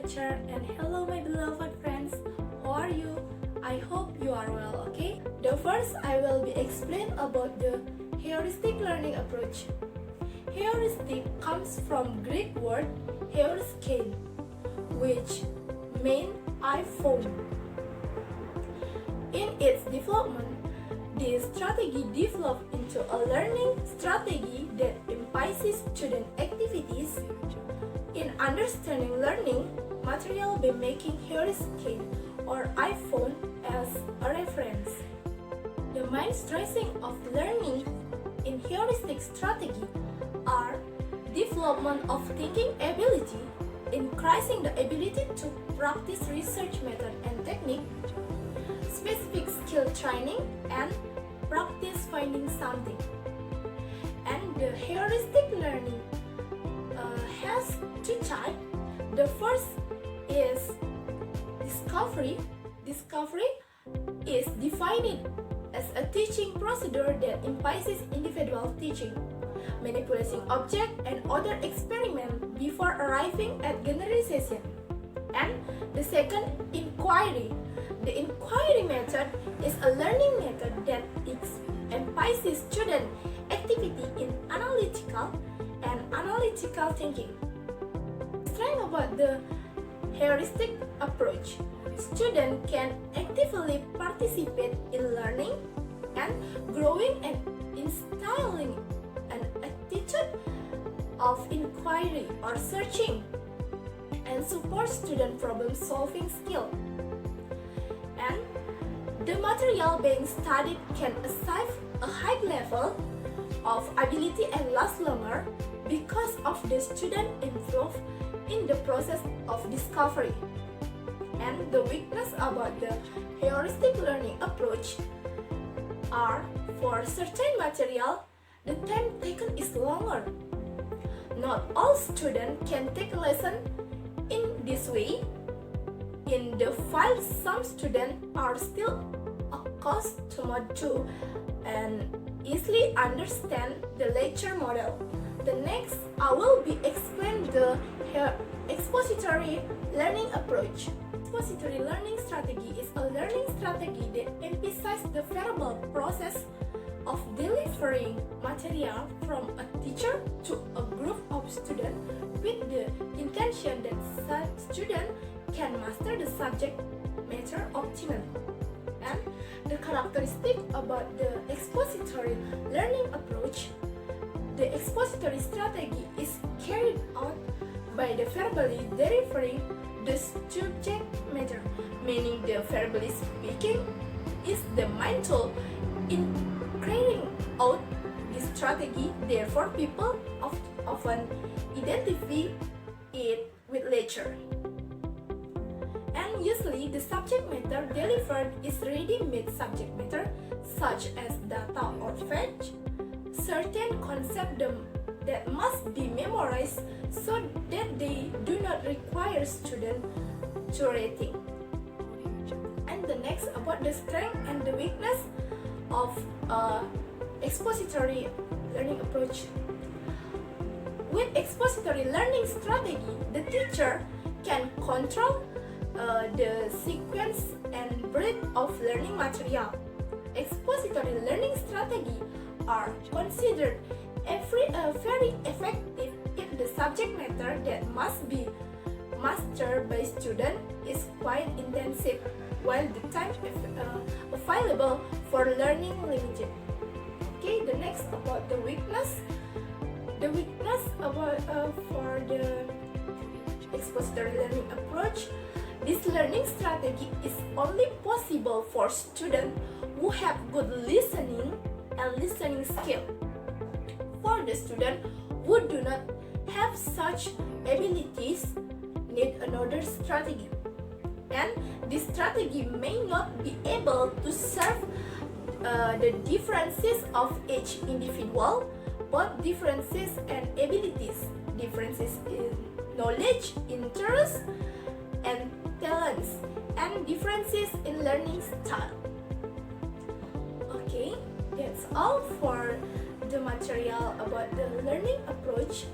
teacher, and hello my beloved friends. How are you? I hope you are well, okay? The first I will be explain about the heuristic learning approach. Heuristic comes from Greek word heuriskein, which means iPhone. In its development, this strategy developed into a learning strategy that emphasizes student activities in understanding learning material by making heuristic or iPhone as a reference. The main stressing of learning in heuristic strategy are development of thinking ability, increasing the ability to practice research method and technique, specific skill training, and practice finding something. And the heuristic learning has two types. The first is discovery. Discovery is defined as a teaching procedure that emphasizes individual teaching, manipulating objects and other experiments before arriving at generalization. And the second, inquiry. The inquiry method is a learning method that emphasizes student activity in analytical thinking. Strength about the heuristic approach. Students can actively participate in learning and growing and instilling an attitude of inquiry or searching, and support student problem-solving skill. And the material being studied can achieve a high level of ability and last longer because of the student involved in the process of discovery. And the weakness about the heuristic learning approach are, for certain material, the time taken is longer. Not all students can take a lesson in this way. In the file, some students are still accustomed to and easily understand the lecture model. The next, I will be explain the expository learning approach. Expository learning strategy is a learning strategy that emphasizes the verbal process of delivering material from a teacher to a group of students with the intention that such student can master the subject matter optimally. And the characteristic about the expository learning approach, the expository strategy is carried out by the verbally delivering the subject matter, meaning the verbally speaking is the main tool in carrying out this strategy. Therefore, people often identify it with lecture. And usually, the subject matter delivered is ready-made subject matter, such as data or facts, certain concepts that must be memorized so that they do not require students to rating. And the next, about the strength and the weakness of expository learning approach. With expository learning strategy, the teacher can control the sequence and breadth of learning material. Expository learning strategy are considered very effective if the subject matter that must be mastered by student is quite intensive, while the time available for learning limited. Okay, the next about the weakness. The weakness about for the expository learning approach. This learning strategy is only possible for students who have good listening and listening skill. For the students who do not have such abilities, need another strategy. And this strategy may not be able to serve the differences of each individual, both differences and abilities, differences in knowledge, interest, and talents, and differences in learning style. Okay, that's all for the material about the learning approach.